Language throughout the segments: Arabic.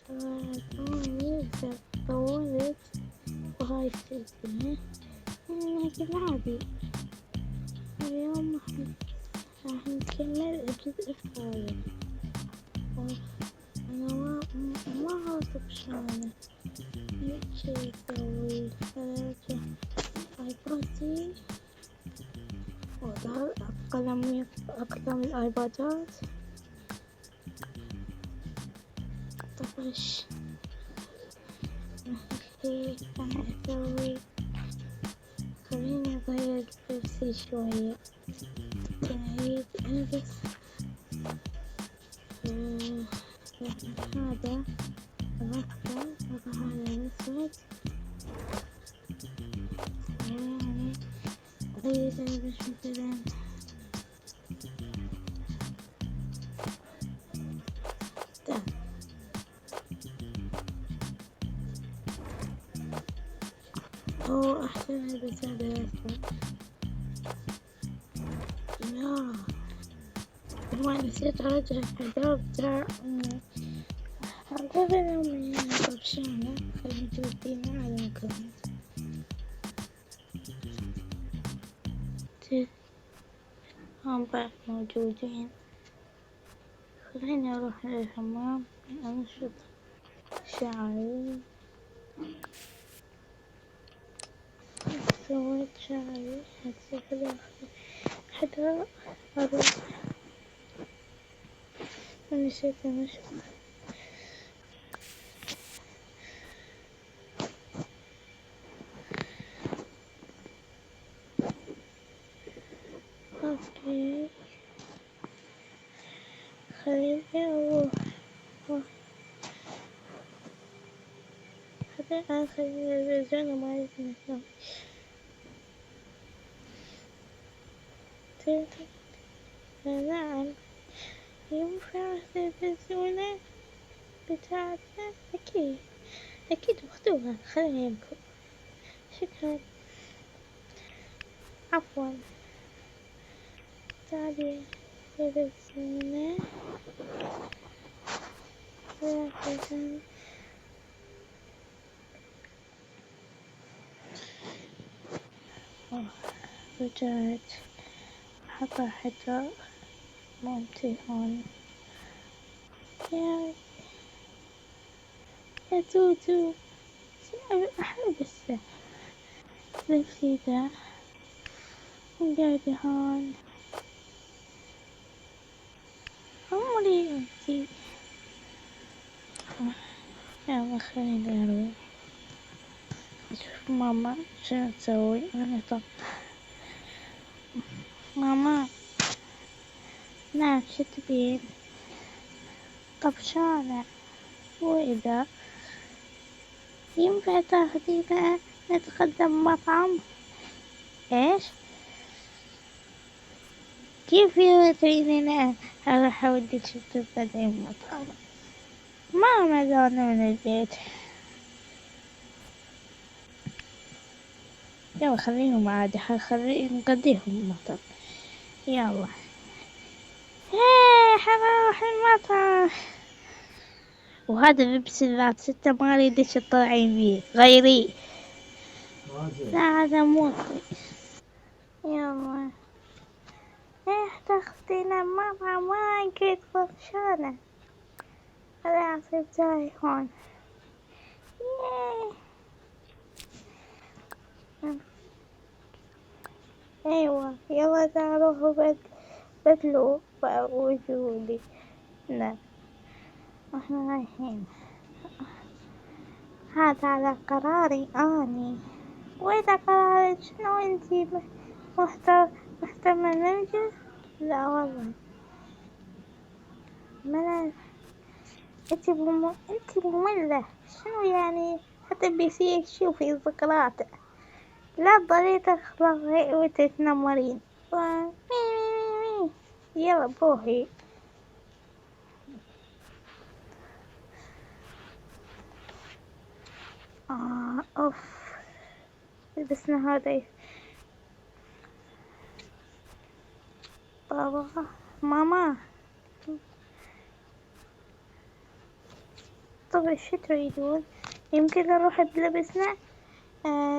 يقدر طولت وهاي السلسلة لكن عادي. اليوم راح نكمل الجزء الثالث. أنا ما عارفة بشلونه هيك شي يسوي فرجع ايبادي وظهر قلمي أقلام الآيبادات طفش. هيك راح أسوي. خليني أغير الكرسي شوية. هيك أنا بس هذا أغطى أضع هذا الأسود يعني أغير بس مثلا ده. هو أحسن بس هذا الأسود. لا هو نسيت أرجع الحجاب بتاع أعتبر من طبشانة خلينا نودينا على مكان هم بعد موجودين. خليني أروح للحمام أنشط شعري. سويت شعري هسه حتى أروح نسيت أنشط. أوكي خليني أروح حتى آخر الرجال ما يسمعون. نعم ينفع التلفزيون بتاعتنا أكيد أخذوها خلينا يمكن. شكرا عفوا. تعالي تلفزيون رجعت حط حتى مامتي هون. يا توتو أحب نفسي ذا قاعدة هون عمري انتي. يلا خليني أروح أشوف ماما شنو تسوي. أنا طب ماما نعم شو تبين؟ طبشانة. وإذا ينفع تاخدينا نتقدم مطعم؟ إيش؟ كيف تريدين أروح أوديك تتقدم مطعم؟ ما مدانا من البيت. يلا خليهم عادي خليهم نقضيهم مطعم. يلا حنروح المطعم. وهذا اللبس ذات 6 ما اريدك تطلعين بيه غيري. لا هذا مو كويس. يلا تاخذينا المطعم ما قلت طفشانة. خلاص جاي هون. ايوه يلا تعالوا بدلوا وجودي. لا احنا رايحين. هذا على قراري اني. واذا قرارك شنو انتي محتمل ننجز؟ لا والله ملل. انتي مملة. شنو يعني حتى بيصير تشوفي ذكراته. لا تضلي تخلقي وتتنمرين. يلا بروحي. اوف لبسنا هذا. بابا ماما الصبح شو تريدون؟ يمكن نروح بلبسنا؟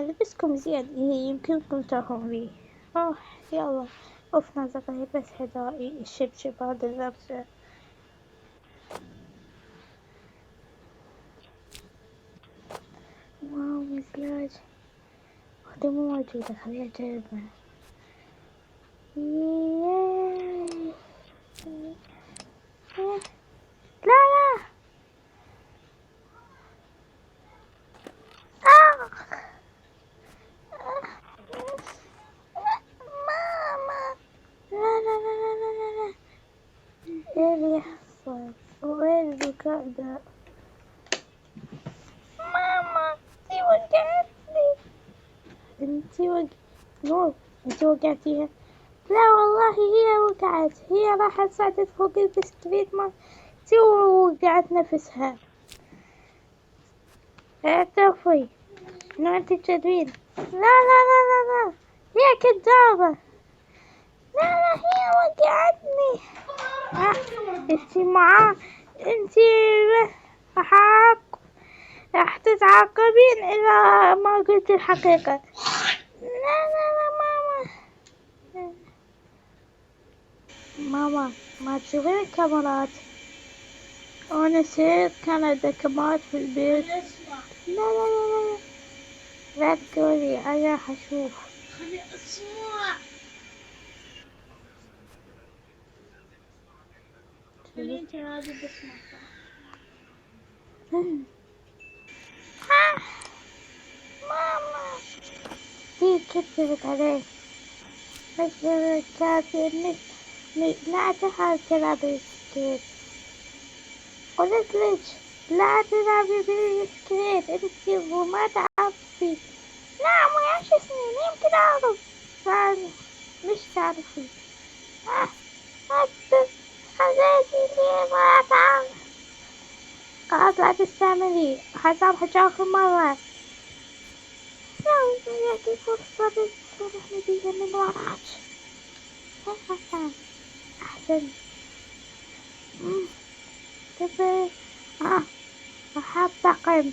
لبسكم زين يمكنكم تروحون بيه. يلا. اوف نازل بس حذائي الشبشب هذا اللبسه. واو مزلاج. هذا مو موجودة خليها أجربها. ياي. لا لا. آه. ماما. لا لا لا لا لا لا لا. ايه اللي يحصل؟ وين البكاء ده؟ ماما انتي وقعتني. نور انتي وقعتيها؟ لا والله هي وقعت، هي راحت صعدت فوق البسكليت مالتي ووقعت نفسها. اعترفي انو انتي تكذبين. لا لا لا لا لا هي كذابة. لا لا هي وقعتني. انتي معاه انتي راح تتعاقبين اذا ما قلت الحقيقة. لا لا لا ماما ما تشوفين الكاميرات؟ انا سير كان عندك كاميرات في البيت. لا لا لا لا لا تقولي انا حشوف. خلي اسمع. خلي انت راضي بسمع. ماما دي كذبت عليك. بس كاتب لا تحاول تلعبي بالسكيت. قلت لك لا تلعبي بالسكيت انتي وما تعرفي. لا مو 10 سنين يمكن اعرف ثاني مش تعرفي. بس خليتي لي ما تعرف. خلاص لا تستعملي حسامحك آخر مرة. لا يعطي فرصة بتصرح بيها من وراك. أحسن. تبي راح أنتقم.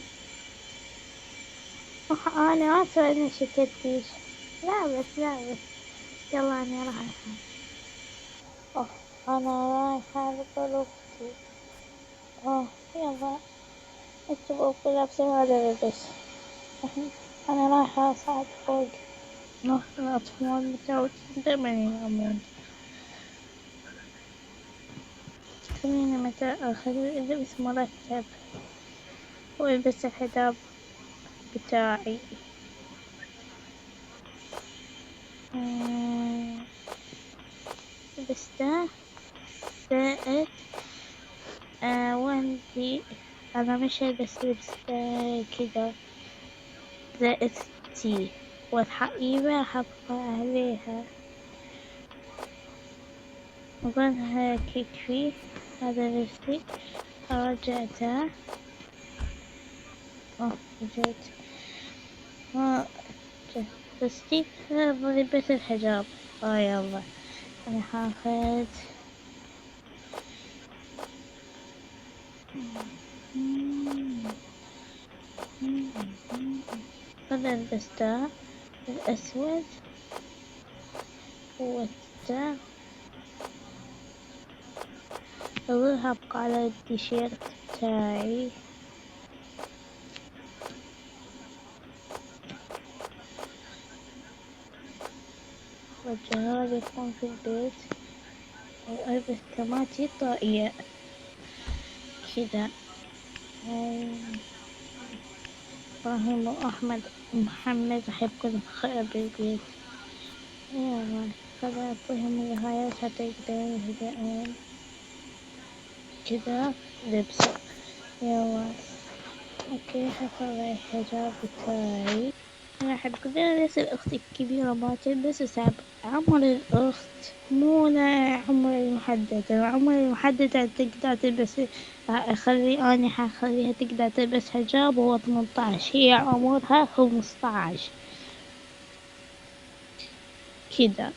أنا آسفة إني شتتكيش. لا بس يلا أنا رايحة. أنا رايحة لقول أختي. يلا انتوا لابسين هذا لبس. أنا رايحة أصعد فوق. الأطفال متعودين دايما ينامون. خليني متى أخلي اللبس مرتب وألبس الحجاب بتاعي. لبسته زائد وعندي أنا مش هلبس لبس كذا زائد تي والحقيبة حطها عليها وقالها كيكفي. هذا لبسي رجعته. رجعت لبستي لبس الحجاب. يلا أنا حاخد هذا لبسته الأسود والتا أظهر أبقى على التيشيرت بتاعي. والجهاز يكون في البيت وألبس كماتي طاقية كذا. إبراهيم وأحمد ومحمد راح يكون خير بالبيت. يلا خذ أعطيهم الهايات حتى يقدرون يهدئون كذا لبسه. يلا اوكي حطلع الحجاب بتاعي. انا احب كذا لبس الاخت الكبيرة ما تلبس وساب عمر الاخت مو عمر المحدد. العمر المحدد تقدر تلبس. انا حخليها تقدر تلبس حجاب وهو 18 هي عمرها 15 كذا.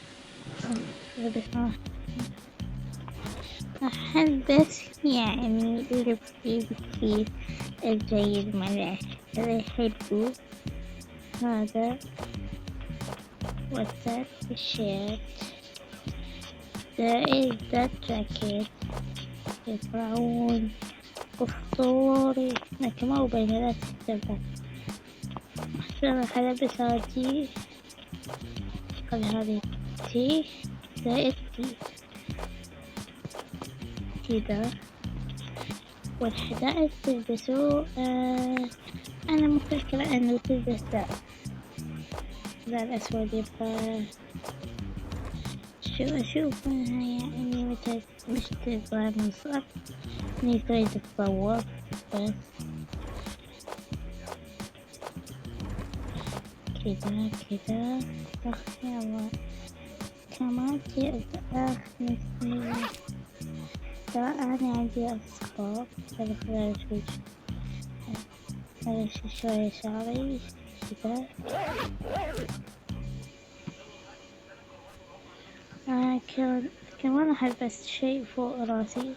أحب بس يعني البسكوت الجيد ملح اللي يحبه هذا وتر الشيرت زائد ذا جاكيت يطلعون أسطوري لكن ما هو بين لا تتبع راح ألبس هذي خلي هذي تي زائد تي كذا والحذاء تلبسه أنا مفكرة إنه تلبس ذا الأسود يبقى شو أشوف إنها يعني مش تبغى نصف إني تريد تتصور بس كذا يلا كمان في مثل ترى أنا عندي أصحاب خلينا نشوف شوية شعري كذا كمان راح ألبس شي فوق راسي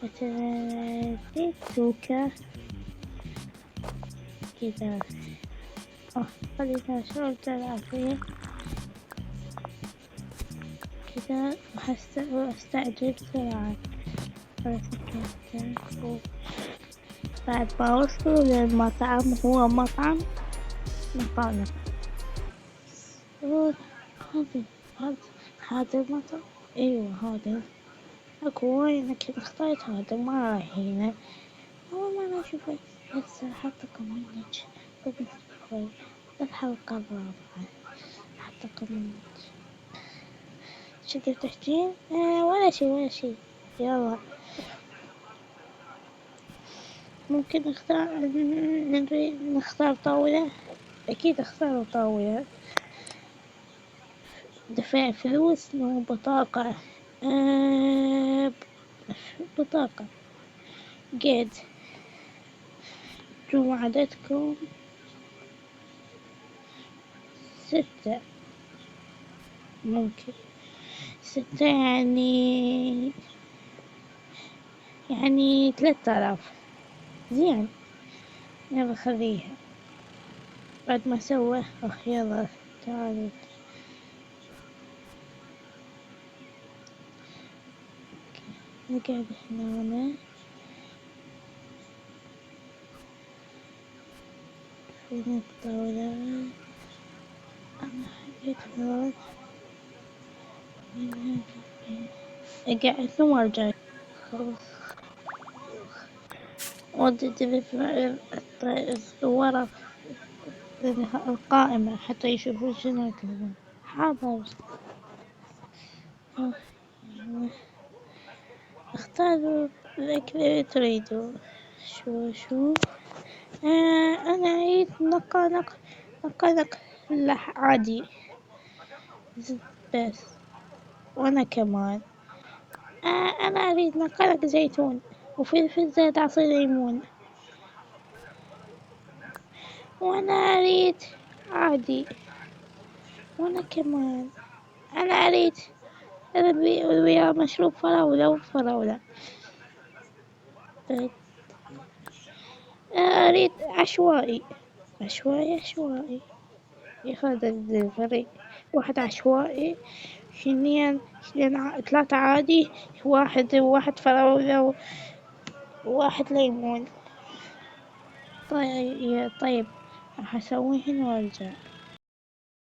مثل زي توكة كذا خلينا شغل العافية كذا وأستعجل بسرعة بعد ما وصلوا للمطعم هو مطعم مطعم هذا المطعم أيوة هذا أكو وايد لكن اخترت هذا ما راح هنا أول مرة أشوف هسه حطكم منج بالنسبة للحلقة الرابعة حطكم منج شو تحكين؟ ولا شي يلا ممكن نختار طاولة أكيد اختاروا طاولة دفع فلوس مو بطاقة بطاقة قيد شو عددكم 6 ممكن 6 يعني 3000 زين يلا خليها بعد ما سوى يلا تعالوا نقعد هنا فين الطاولة أنا حبيت هون قاعد ثم أرجع خلاص وديت الورق القائمة حتى يشوفوا شنو كذا حاضر اختاروا الأكل اللي تريدوا شو أنا أريد نقانق عادي بس وأنا كمان أنا أريد نقانق زيتون وفلفل زيت عصير ليمون وأنا أريد عادي وأنا كمان أنا أريد ويا مشروب فراولة أريد عشوائي هذا الفريق واحد عشوائي 3 عادي واحد فراولة وواحد ليمون طيب راح أسويهن وأرجع